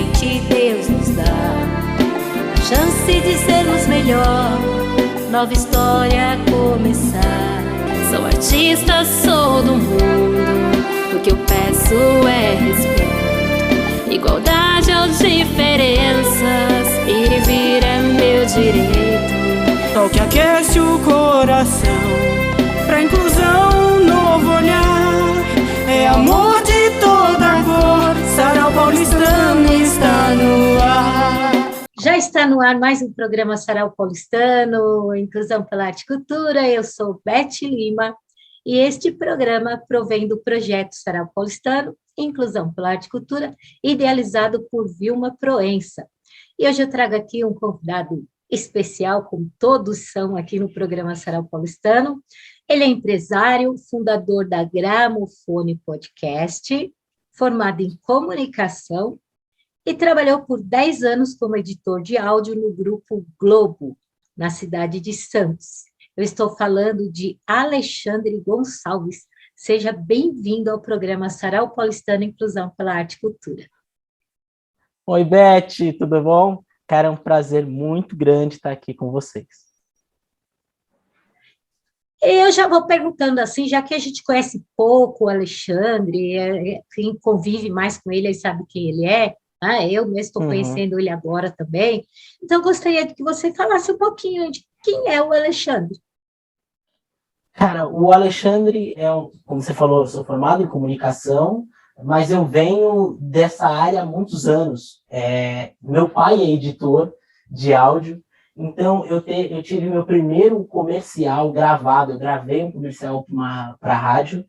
presente Deus nos dá, a chance de sermos melhor, nova história a começar. Sou artista, sou do mundo, o que eu peço é respeito, igualdade ou diferenças, ir e vir é meu direito. Sol que aquece o coração, pra inclusão, um novo olhar, é amor de toda cor, Sarau Paulistano está no ar. Já está no ar mais um programa Sarau Paulistano, Inclusão pela Arte e Cultura. Eu sou Beth Lima e este programa provém do projeto Sarau Paulistano, Inclusão pela Arte e Cultura, idealizado por Vilma Proença. E hoje eu trago aqui um convidado especial, como todos são aqui no programa Sarau Paulistano. Ele é empresário, fundador da Gramofone Podcast, formado em comunicação, e trabalhou por 10 anos como editor de áudio no Grupo Globo, na cidade de Santos. Eu estou falando de Alexandre Gonçalves. Seja bem-vindo ao programa Sarau Paulistano Inclusão pela Arte e Cultura. Oi, Beth, tudo bom? Cara, é um prazer muito grande estar aqui com vocês. Eu já vou perguntando assim, já que a gente conhece pouco o Alexandre, quem convive mais com ele sabe quem ele é. Eu mesmo estou conhecendo ele agora também. Então, gostaria de que você falasse um pouquinho de quem é o Alexandre. Cara, o Alexandre como você falou, eu sou formado em comunicação, mas eu venho dessa área há muitos anos. Meu pai é editor de áudio, então eu tive meu primeiro comercial gravado. Eu gravei um comercial para rádio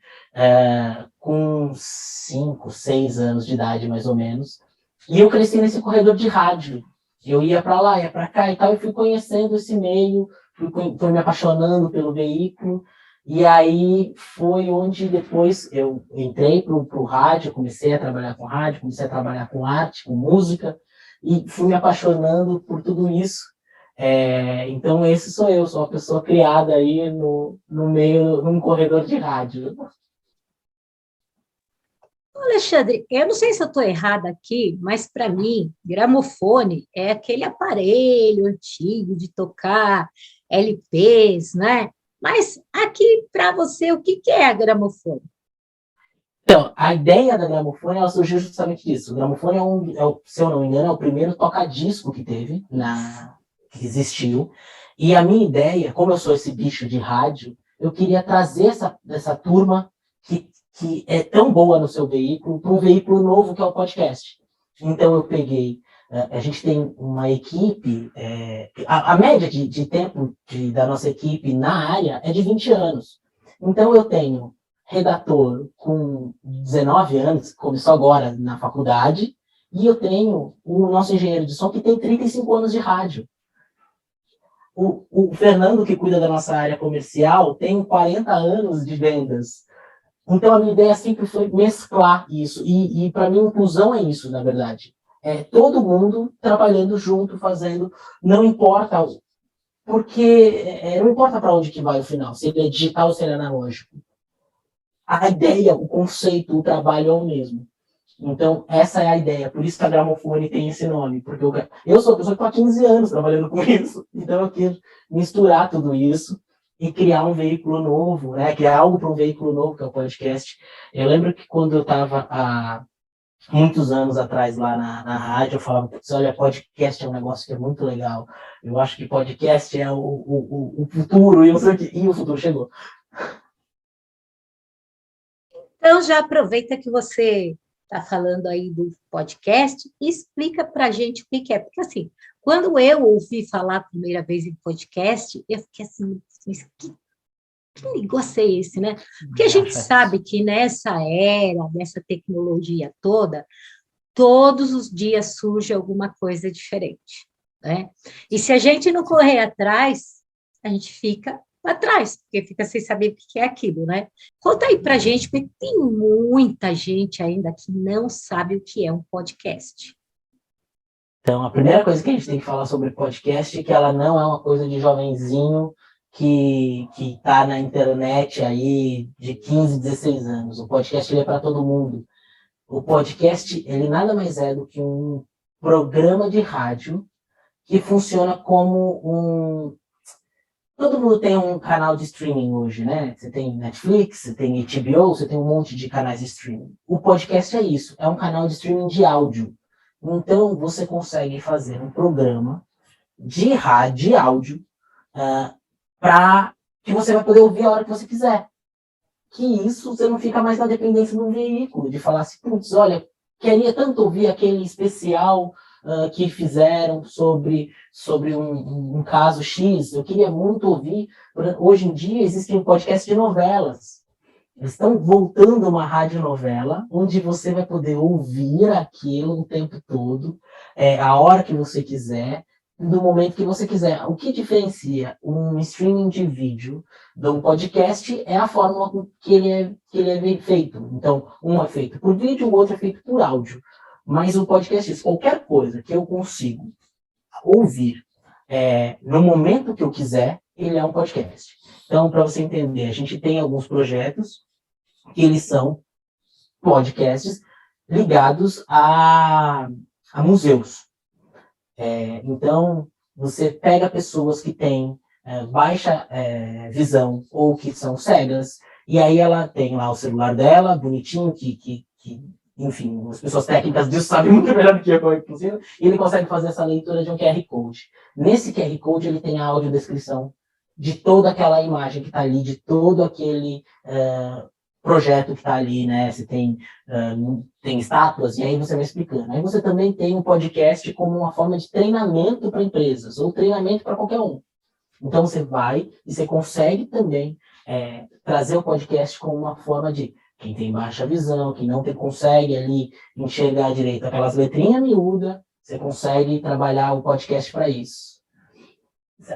com 5, 6 anos de idade, mais ou menos. E eu cresci nesse corredor de rádio. Eu ia para lá, ia para cá e tal, e fui conhecendo esse meio, fui me apaixonando pelo veículo, e aí foi onde depois eu entrei para o rádio, comecei a trabalhar com rádio, comecei a trabalhar com arte, com música, e fui me apaixonando por tudo isso. Então esse sou eu, sou uma pessoa criada aí no meio, num corredor de rádio. Alexandre, eu não sei se eu estou errada aqui, mas para mim, gramofone é aquele aparelho antigo de tocar LPs, né? Mas aqui, para você, o que é a gramofone? Então, a ideia da gramofone, ela surgiu justamente disso. O gramofone se eu não me engano, é o primeiro toca-disco que teve, que existiu. E a minha ideia, como eu sou esse bicho de rádio, eu queria trazer essa turma que é tão boa no seu veículo, para um veículo novo que é o podcast. Então eu peguei, a gente tem uma equipe, a média de tempo da nossa equipe na área é de 20 anos. Então eu tenho redator com 19 anos, que começou agora na faculdade, e eu tenho o nosso engenheiro de som que tem 35 anos de rádio. O Fernando, que cuida da nossa área comercial, tem 40 anos de vendas. Então, a minha ideia sempre foi mesclar isso. E para mim, inclusão é isso, na verdade. É todo mundo trabalhando junto, fazendo. Não importa, porque não importa para onde que vai o final, se ele é digital ou se ele é analógico. A ideia, o conceito, o trabalho é o mesmo. Então, essa é a ideia. Por isso que a Gramofone tem esse nome. Porque eu sou uma pessoa que está há 15 anos trabalhando com isso. Então, eu quis misturar tudo isso e criar um veículo novo, né? Criar algo para um veículo novo, que é o podcast. Eu lembro que quando eu estava há muitos anos atrás lá na rádio, eu falava, olha, podcast é um negócio que é muito legal. Eu acho que podcast é o futuro, e o futuro chegou. Então, já aproveita que você está falando aí do podcast e explica para a gente o que é. Porque, assim, quando eu ouvi falar a primeira vez em podcast, eu fiquei assim, que negócio é esse, né? Porque a gente sabe que nessa era, nessa tecnologia toda, todos os dias surge alguma coisa diferente, né? E se a gente não correr atrás, a gente fica atrás, porque fica sem saber o que é aquilo, né? Conta aí pra gente, porque tem muita gente ainda que não sabe o que é um podcast. Então, a primeira coisa que a gente tem que falar sobre podcast é que ela não é uma coisa de jovenzinho que está na internet aí de 15, 16 anos. O podcast ele é para todo mundo. O podcast, ele nada mais é do que um programa de rádio que funciona como um... Todo mundo tem um canal de streaming hoje, né? Você tem Netflix, você tem HBO, você tem um monte de canais de streaming. O podcast é isso, é um canal de streaming de áudio. Então, você consegue fazer um programa de rádio, de áudio, para que você vai poder ouvir a hora que você quiser. Que isso, você não fica mais na dependência do veículo, de falar assim, putz, olha, queria tanto ouvir aquele especial que fizeram sobre um caso X, eu queria muito ouvir. Hoje em dia existem podcasts de novelas. Eles estão voltando uma radionovela, onde você vai poder ouvir aquilo o tempo todo, a hora que você quiser, no momento que você quiser. O que diferencia um streaming de vídeo de um podcast é a forma com que ele é feito. Então, um é feito por vídeo, o outro é feito por áudio. Mas o podcast, qualquer coisa que eu consigo ouvir no momento que eu quiser, ele é um podcast. Então, para você entender, a gente tem alguns projetos que eles são podcasts ligados a museus. Então, você pega pessoas que têm baixa visão ou que são cegas, e aí ela tem lá o celular dela, bonitinho, que enfim, as pessoas técnicas disso sabem muito melhor do que eu como é possível, e ele consegue fazer essa leitura de um QR Code. Nesse QR Code, ele tem a audiodescrição de toda aquela imagem que está ali, de todo aquele projeto que está ali, né? Você tem estátuas, e aí você vai explicando. Aí você também tem um podcast como uma forma de treinamento para empresas, ou treinamento para qualquer um. Então você vai e você consegue também trazer o podcast como uma forma de quem tem baixa visão, quem não consegue ali enxergar direito aquelas letrinhas miúdas, você consegue trabalhar o podcast para isso.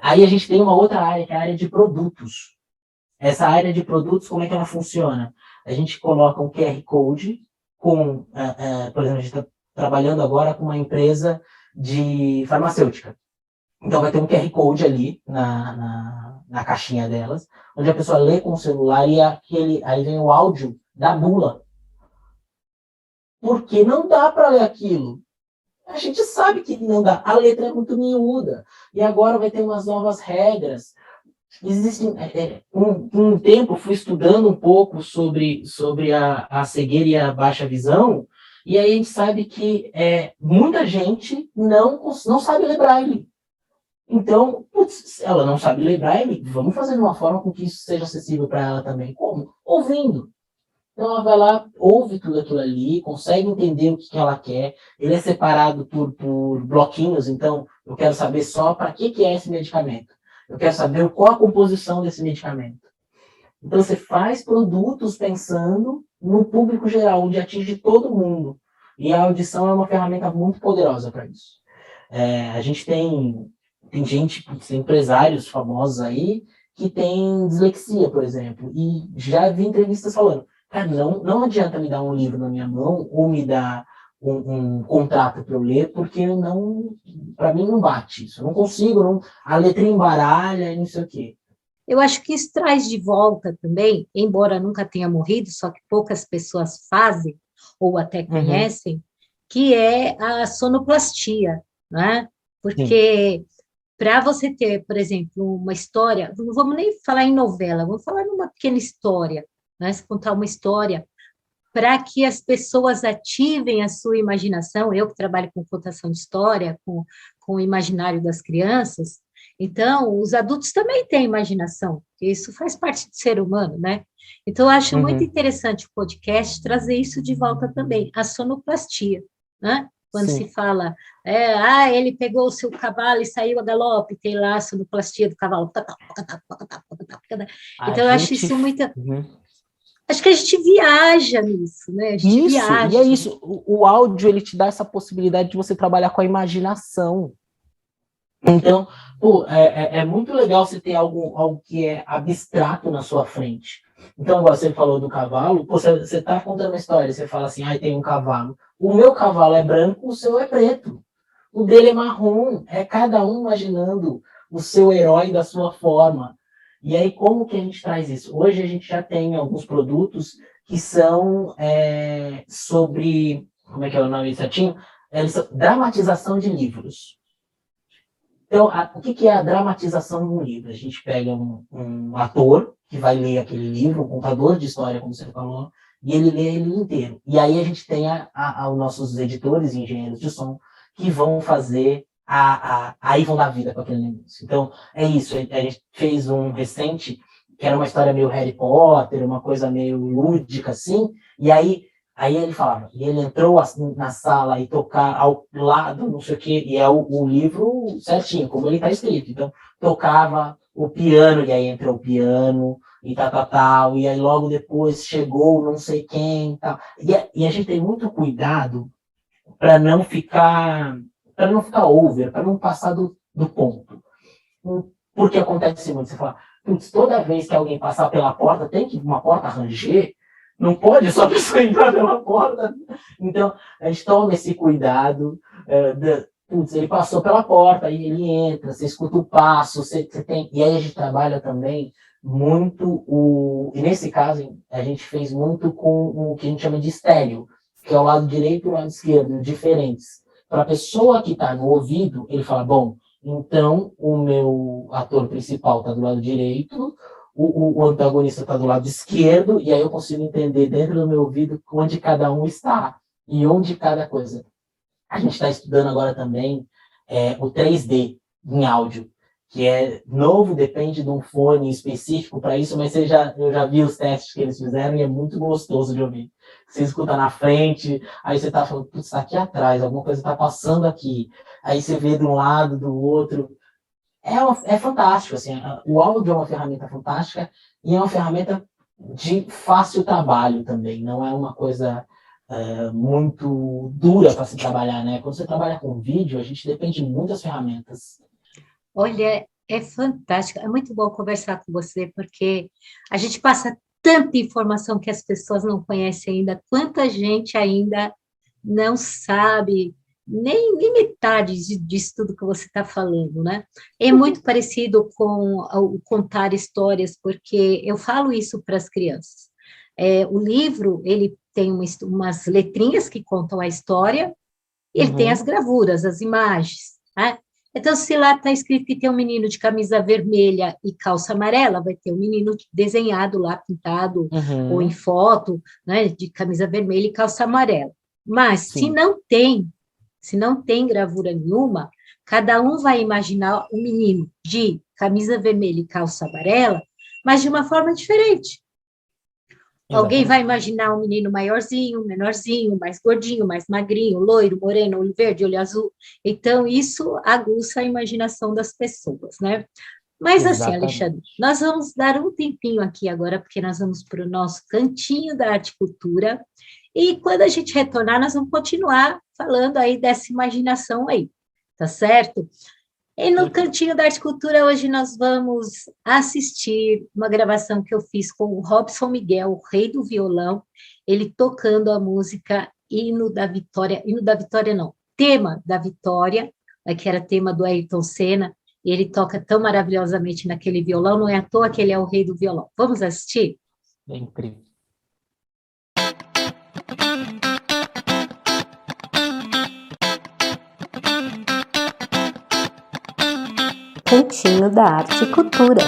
Aí a gente tem uma outra área, que é a área de produtos. Essa área de produtos, como é que ela funciona? A gente coloca um QR Code com, por exemplo, a gente está trabalhando agora com uma empresa de farmacêutica. Então vai ter um QR Code ali na caixinha delas, onde a pessoa lê com o celular e aí vem o áudio da bula. Porque não dá para ler aquilo. A gente sabe que não dá. A letra é muito miúda. E agora vai ter umas novas regras. Existem, um tempo fui estudando um pouco sobre a cegueira e a baixa visão, e aí a gente sabe que muita gente não sabe ler braille. Então, putz, ela não sabe ler braille, vamos fazer de uma forma com que isso seja acessível para ela também. Como? Ouvindo. Então ela vai lá, ouve tudo aquilo ali, consegue entender o que ela quer. Ele é separado por bloquinhos, então eu quero saber só para que é esse medicamento. Eu quero saber qual a composição desse medicamento. Então você faz produtos pensando no público geral, onde atinge todo mundo. E a audição é uma ferramenta muito poderosa para isso. A gente tem gente, tem empresários famosos aí, que tem dislexia, por exemplo. E já vi entrevistas falando, cara, não adianta me dar um livro na minha mão ou me dar um contrato para eu ler, porque para mim não bate isso. Eu não consigo, a letrinha embaralha e não sei o quê. Eu acho que isso traz de volta também, embora nunca tenha morrido, só que poucas pessoas fazem, ou até conhecem, que é a sonoplastia, né? Porque para você ter, por exemplo, uma história, não vamos nem falar em novela, vamos falar numa pequena história, né? Se contar uma história, para que as pessoas ativem a sua imaginação, eu que trabalho com contação de história, com o imaginário das crianças, então, os adultos também têm imaginação, isso faz parte do ser humano, né? Então, eu acho muito interessante o podcast trazer isso de volta também, a sonoplastia, né? Quando se fala, ele pegou o seu cavalo e saiu a galope, tem lá a sonoplastia do cavalo. Então, eu acho isso muito... Acho que a gente viaja nisso, né? A gente viaja. E é isso, o áudio, ele te dá essa possibilidade de você trabalhar com a imaginação. Então, é muito legal você ter algo que é abstrato na sua frente. Então, você falou do cavalo, você está contando uma história, você fala assim, tem um cavalo. O meu cavalo é branco, o seu é preto. O dele é marrom, é cada um imaginando o seu herói da sua forma. E aí, como que a gente traz isso? Hoje a gente já tem alguns produtos que são sobre, como é que é o nome certinho? Eles são dramatização de livros. Então, o que é a dramatização de um livro? A gente pega um ator que vai ler aquele livro, um contador de história, como você falou, e ele lê ele inteiro. E aí a gente tem os nossos editores e engenheiros de som que vão fazer, aí vão dar vida para aquele negócio. Então, é isso. A gente fez um recente, que era uma história meio Harry Potter, uma coisa meio lúdica, assim, e aí ele falava, e ele entrou na sala e tocar ao lado, não sei o quê, e é o livro certinho, como ele está escrito. Então, tocava o piano, e aí entrou o piano, e tal, e aí logo depois chegou não sei quem, tal. E a gente tem muito cuidado para não ficar over, para não passar do ponto. Porque acontece muito, você fala, putz, toda vez que alguém passar pela porta, tem que uma porta ranger, não pode só a pessoa entrar pela porta. Então, a gente toma esse cuidado. Putz, ele passou pela porta, aí ele entra, você escuta o passo, você tem... E aí a gente trabalha também muito E nesse caso, a gente fez muito com o que a gente chama de estéreo, que é o lado direito e o lado esquerdo, diferentes. Para a pessoa que está no ouvido, ele fala, bom, então o meu ator principal está do lado direito, o antagonista está do lado esquerdo, e aí eu consigo entender dentro do meu ouvido onde cada um está e onde cada coisa. A gente está estudando agora também o 3D em áudio, que é novo, depende de um fone específico para isso, mas eu já vi os testes que eles fizeram e é muito gostoso de ouvir. Você escuta na frente, aí você está falando, putz, está aqui atrás, alguma coisa está passando aqui. Aí você vê de um lado, do outro. É fantástico, assim, o áudio é uma ferramenta fantástica e é uma ferramenta de fácil trabalho também, não é uma coisa muito dura para se trabalhar, né? Quando você trabalha com vídeo, a gente depende de muitas ferramentas. Olha, é fantástico, é muito bom conversar com você, porque a gente passa tanta informação que as pessoas não conhecem ainda, quanta gente ainda não sabe nem metade disso tudo que você está falando, né? É muito parecido com o contar histórias, porque eu falo isso para as crianças. O livro, ele tem umas letrinhas que contam a história, e ele tem as gravuras, as imagens, né? Então, se lá está escrito que tem um menino de camisa vermelha e calça amarela, vai ter um menino desenhado lá, pintado, ou em foto, né, de camisa vermelha e calça amarela. Mas, se não tem gravura nenhuma, cada um vai imaginar o menino de camisa vermelha e calça amarela, mas de uma forma diferente. Alguém vai imaginar um menino maiorzinho, menorzinho, mais gordinho, mais magrinho, loiro, moreno, olho verde, olho azul. Então, isso aguça a imaginação das pessoas, né? Mas assim, Alexandre, nós vamos dar um tempinho aqui agora, porque nós vamos para o nosso cantinho da arte e cultura, e quando a gente retornar, nós vamos continuar falando aí dessa imaginação aí, tá certo? E no Cantinho da Arte e Cultura, hoje nós vamos assistir uma gravação que eu fiz com o Robson Miguel, o rei do violão, ele tocando a música Hino da Vitória não, Tema da Vitória, que era tema do Ayrton Senna, e ele toca tão maravilhosamente naquele violão, não é à toa que ele é o rei do violão. Vamos assistir? É incrível. Cantinho da Arte e Cultura.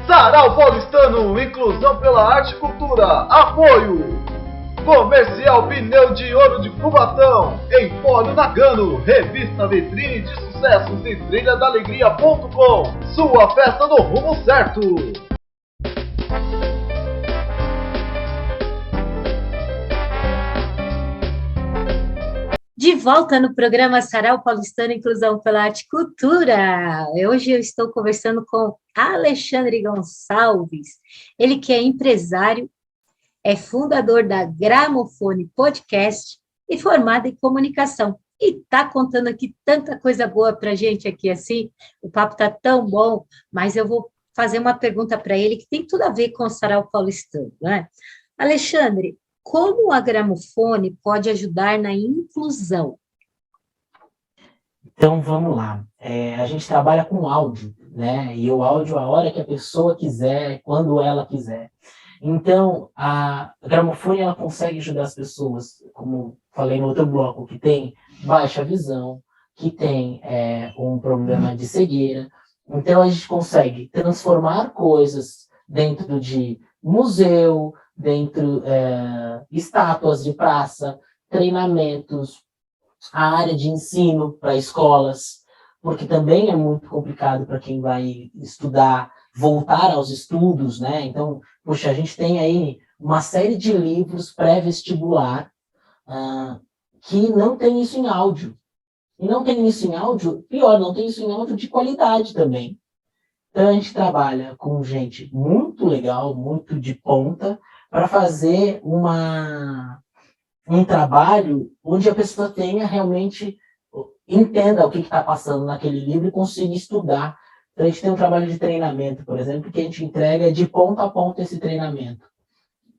Sarau Paulistano, inclusão pela arte e cultura, apoio! Comercial Pneu de Ouro de Cubatão, Empório Nagano, revista vitrine de sucessos e trilhadalegria.com, sua festa no rumo certo! De volta no programa Sarau Paulistano Inclusão pela Arte e Cultura. Hoje eu estou conversando com Alexandre Gonçalves, ele que é empresário, é fundador da Gramofone Podcast e formado em comunicação. E está contando aqui tanta coisa boa para a gente aqui, assim, o papo está tão bom, mas eu vou fazer uma pergunta para ele que tem tudo a ver com o Sarau Paulistano, né? Alexandre, como a Gramofone pode ajudar na inclusão? Então, vamos lá. A gente trabalha com áudio, né? E o áudio a hora que a pessoa quiser, quando ela quiser. Então, a Gramofone, ela consegue ajudar as pessoas, como falei no outro bloco, que tem baixa visão, que tem um problema de cegueira. Então, a gente consegue transformar coisas dentro de museu, dentro estátuas de praça, treinamentos, a área de ensino para escolas, porque também é muito complicado para quem vai estudar, voltar aos estudos, né? Então, poxa, a gente tem aí uma série de livros pré-vestibular que não tem isso em áudio. E não tem isso em áudio, pior, não tem isso em áudio de qualidade também. Então, a gente trabalha com gente muito legal, muito de ponta, para fazer um trabalho onde a pessoa tenha realmente, entenda o que está passando naquele livro e consiga estudar. Então, a gente tem um trabalho de treinamento, por exemplo, que a gente entrega de ponta a ponta esse treinamento.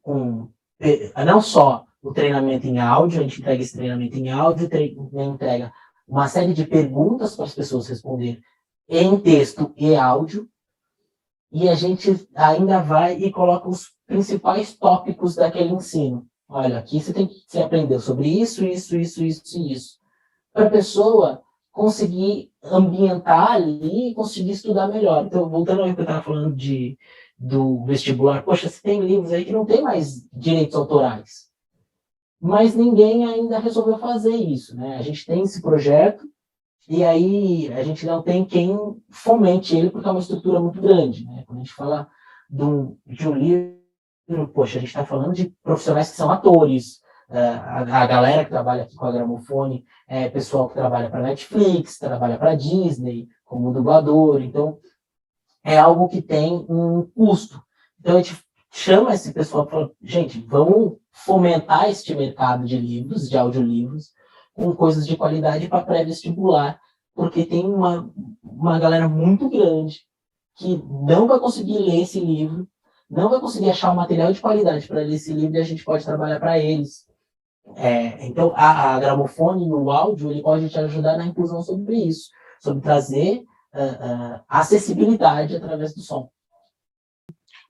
Não só o treinamento em áudio, a gente entrega esse treinamento em áudio, entrega uma série de perguntas para as pessoas responderem em texto e áudio, e a gente ainda vai e coloca os principais tópicos daquele ensino. Olha, aqui você aprendeu sobre isso, isso, isso, isso e isso. Para a pessoa conseguir ambientar ali e conseguir estudar melhor. Então, voltando ao que eu estava falando do vestibular, poxa, você tem livros aí que não tem mais direitos autorais. Mas ninguém ainda resolveu fazer isso, né? A gente tem esse projeto, e aí a gente não tem quem fomente ele, porque é uma estrutura muito grande, né? Quando a gente fala de um livro, poxa, a gente está falando de profissionais que são atores, a galera que trabalha aqui com a Gramofone, pessoal que trabalha para Netflix, trabalha para Disney, como dublador, então é algo que tem um custo. Então a gente chama esse pessoal e fala, gente, vamos fomentar este mercado de livros, de audiolivros, com coisas de qualidade para pré-vestibular, porque tem uma galera muito grande que não vai conseguir ler esse livro, não vai conseguir achar um material de qualidade para ler esse livro, e a gente pode trabalhar para eles. Então, a Gramofone no áudio, ele pode te ajudar na inclusão sobre isso, sobre trazer acessibilidade através do som.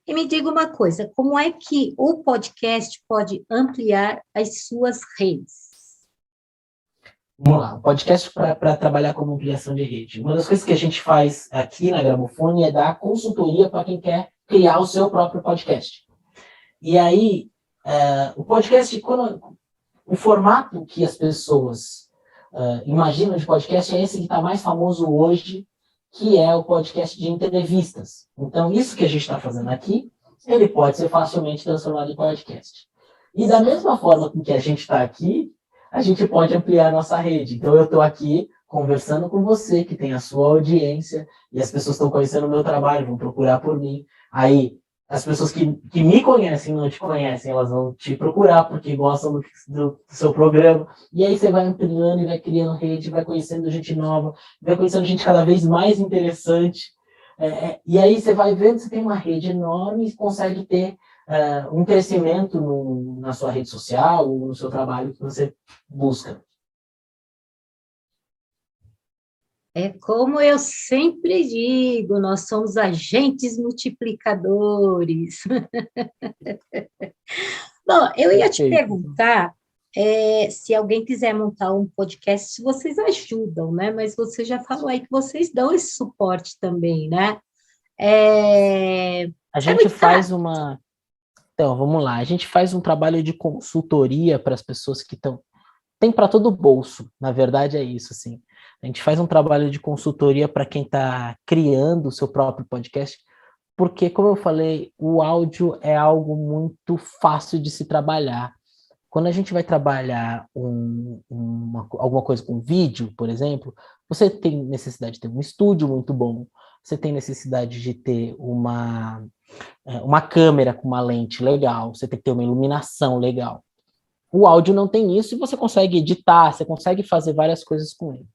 E me diga uma coisa, como é que o podcast pode ampliar as suas redes? Vamos lá, o podcast para trabalhar como ampliação de rede. Uma das coisas que a gente faz aqui na Gramofone é dar consultoria para quem quer criar o seu próprio podcast. E aí, o podcast, o formato que as pessoas imaginam de podcast é esse que está mais famoso hoje, que é o podcast de entrevistas. Então, isso que a gente está fazendo aqui, ele pode ser facilmente transformado em podcast. E da mesma forma com que a gente está aqui, a gente pode ampliar a nossa rede. Então, eu estou aqui conversando com você, que tem a sua audiência, e as pessoas estão conhecendo o meu trabalho, vão procurar por mim. Aí, as pessoas que me conhecem não te conhecem, elas vão te procurar porque gostam do seu programa. E aí você vai ampliando e vai criando rede, vai conhecendo gente nova, vai conhecendo gente cada vez mais interessante. E aí você vai vendo, você tem uma rede enorme e consegue ter um crescimento na sua rede social ou no seu trabalho que você busca. É como eu sempre digo, nós somos agentes multiplicadores. Bom, eu ia te perguntar se alguém quiser montar um podcast, se vocês ajudam, né? Mas você já falou aí que vocês dão esse suporte também, né? A gente faz uma... Então, vamos lá. A gente faz um trabalho de consultoria para as pessoas que estão... Tem para todo o bolso, na verdade é isso, assim. A gente faz um trabalho de consultoria para quem está criando o seu próprio podcast, porque, como eu falei, o áudio é algo muito fácil de se trabalhar. Quando a gente vai trabalhar alguma coisa com vídeo, por exemplo, você tem necessidade de ter um estúdio muito bom, você tem necessidade de ter uma câmera com uma lente legal, você tem que ter uma iluminação legal. O áudio não tem isso e você consegue editar, você consegue fazer várias coisas com ele.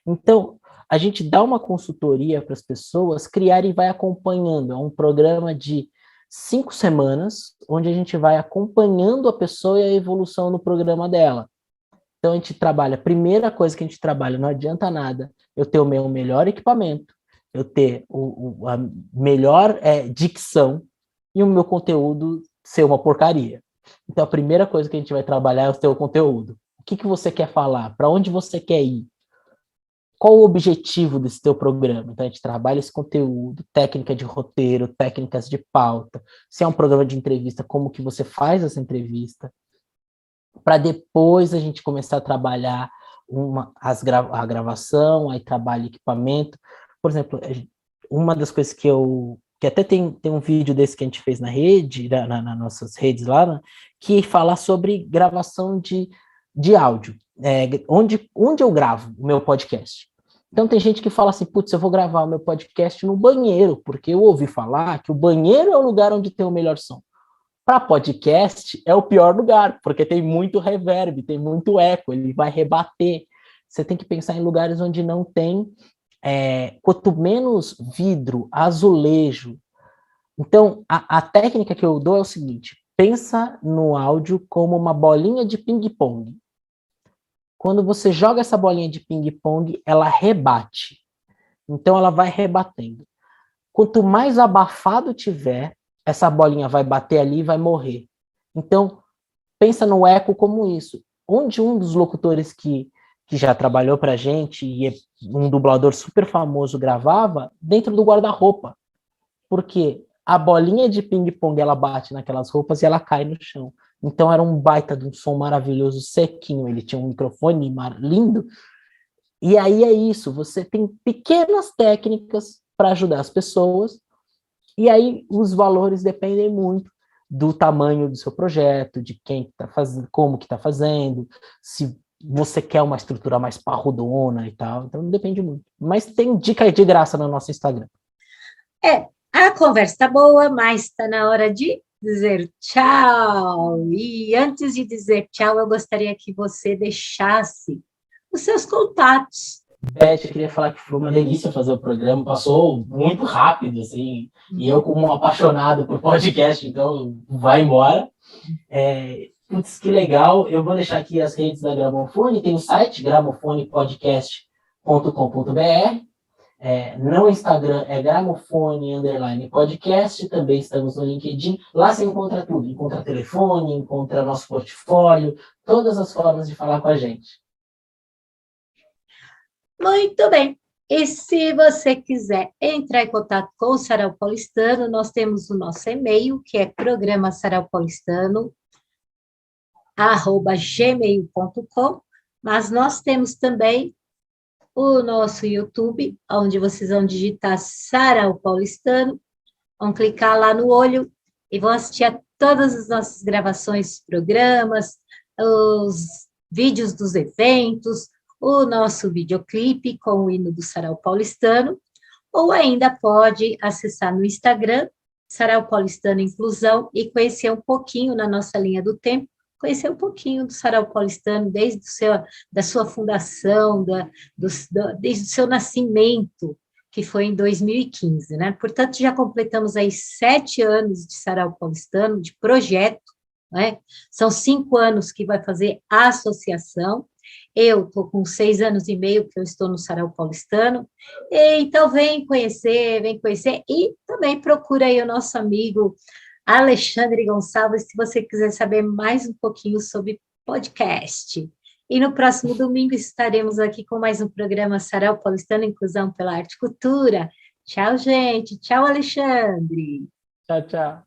Então, a gente dá uma consultoria para as pessoas criarem e vai acompanhando. É um programa de 5 semanas, onde a gente vai acompanhando a pessoa e a evolução no programa dela. Então, a gente trabalha, a primeira coisa que a gente trabalha, não adianta nada eu ter o meu melhor equipamento, eu ter a melhor dicção e o meu conteúdo ser uma porcaria. Então, a primeira coisa que a gente vai trabalhar é o seu conteúdo. O que você quer falar? Para onde você quer ir? Qual o objetivo desse teu programa? Então, a gente trabalha esse conteúdo, técnica de roteiro, técnicas de pauta. Se é um programa de entrevista, como que você faz essa entrevista? Para depois a gente começar a trabalhar a gravação, aí trabalha equipamento. Por exemplo, uma das coisas que até tem um vídeo desse que a gente fez na rede, nas nossas redes lá, né, que fala sobre gravação de áudio. Onde eu gravo o meu podcast. Então tem gente que fala assim, putz, eu vou gravar o meu podcast no banheiro, porque eu ouvi falar que o banheiro é o lugar onde tem o melhor som. Para podcast é o pior lugar, porque tem muito reverb, tem muito eco, ele vai rebater. Você tem que pensar em lugares onde não tem, quanto menos vidro, azulejo. Então, a técnica que eu dou é o seguinte, pensa no áudio como uma bolinha de ping-pong. Quando você joga essa bolinha de ping-pong, ela rebate. Então, ela vai rebatendo. Quanto mais abafado tiver, essa bolinha vai bater ali e vai morrer. Então, pensa no eco como isso. Onde um dos locutores que já trabalhou pra gente, e é um dublador super famoso, gravava, dentro do guarda-roupa. Porque a bolinha de ping-pong, ela bate naquelas roupas e ela cai no chão. Então era um baita de um som maravilhoso, sequinho, ele tinha um microfone lindo. E aí é isso, você tem pequenas técnicas para ajudar as pessoas, e aí os valores dependem muito do tamanho do seu projeto, de quem está fazendo, como que está fazendo, se você quer uma estrutura mais parrudona e tal, então depende muito. Mas tem dica de graça no nosso Instagram. A conversa está boa, mas está na hora de dizer tchau. E antes de dizer tchau, eu gostaria que você deixasse os seus contatos. Beth, eu queria falar que foi uma delícia fazer o programa, passou muito rápido, assim, e eu como um apaixonado por podcast, então vai embora. Putz, que legal, eu vou deixar aqui as redes da Gramofone, tem o site gramofonepodcast.com.br, no Instagram é gramofone_podcast, também estamos no LinkedIn, lá você encontra tudo, encontra telefone, encontra nosso portfólio, todas as formas de falar com a gente. Muito bem. E se você quiser entrar em contato com o Sarau Paulistano, nós temos o nosso e-mail, que é programasaraupalistano@gmail.com, mas nós temos também o nosso YouTube, onde vocês vão digitar Sarau Paulistano, vão clicar lá no olho e vão assistir a todas as nossas gravações, programas, os vídeos dos eventos, o nosso videoclipe com o hino do Sarau Paulistano, ou ainda pode acessar no Instagram, Sarau Paulistano Inclusão e conhecer um pouquinho na nossa linha do tempo, conhecer um pouquinho do Sarau Paulistano desde da sua fundação, desde o seu nascimento, que foi em 2015, né? Portanto, já completamos aí 7 anos de Sarau Paulistano, de projeto, né? São 5 anos que vai fazer a associação. Eu estou com 6 anos e meio que eu estou no Sarau Paulistano, então vem conhecer, e também procura aí o nosso amigo Alexandre Gonçalves, se você quiser saber mais um pouquinho sobre podcast. E no próximo domingo estaremos aqui com mais um programa Sarau Paulistano Inclusão pela Arte e Cultura. Tchau, gente. Tchau, Alexandre. Tchau, tchau.